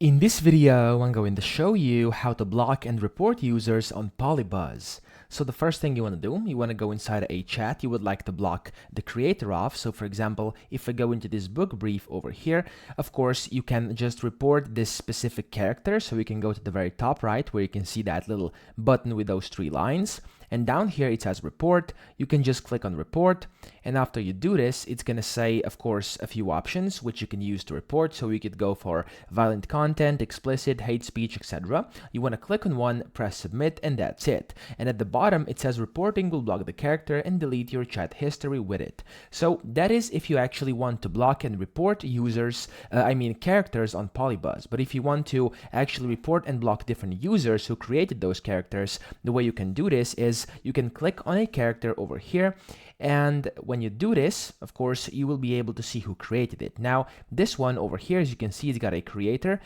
In this video, I'm going to show you how to block and report users on PolyBuzz. So the first thing you want to do, you want to go inside a chat you would like to block the creator of. So for example, if I go into this book brief over here, of course, you can just report this specific character. So we can go to the very top right where you can see that little button with those three lines. And down here it says report. You can just click on report. And after you do this, it's going to say, of course, a few options which you can use to report. So you could go for violent content, explicit, hate speech, etc. You want to click on one, press submit, and that's it. And at the bottom, it says reporting will block the character and delete your chat history with it. So that is if you actually want to block and report users, characters on PolyBuzz. But if you want to actually report and block different users who created those characters, the way you can do this is you can click on a character over here, and when you do this, of course, you will be able to see who created it. Now, this one over here, as you can see, it's got a creator.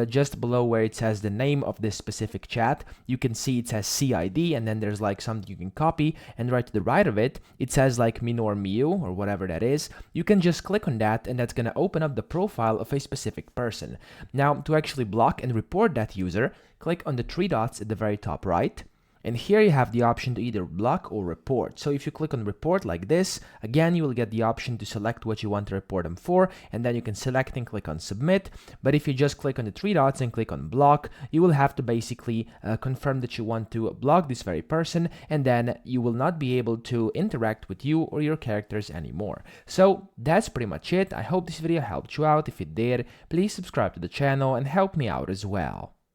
Just below where it says the name of this specific chat, you can see it says CID, and then there's like something you can copy, and right to the right of it, it says like Minor Miu, or whatever that is. You can just click on that, and that's going to open up the profile of a specific person. Now, to actually block and report that user, click on the three dots at the very top right. And here you have the option to either block or report. So if you click on report like this, again, you will get the option to select what you want to report them for, and then you can select and click on submit. But if you just click on the three dots and click on block, you will have to basically confirm that you want to block this very person, and then you will not be able to interact with you or your characters anymore. So that's pretty much it. I hope this video helped you out. If it did, please subscribe to the channel and help me out as well.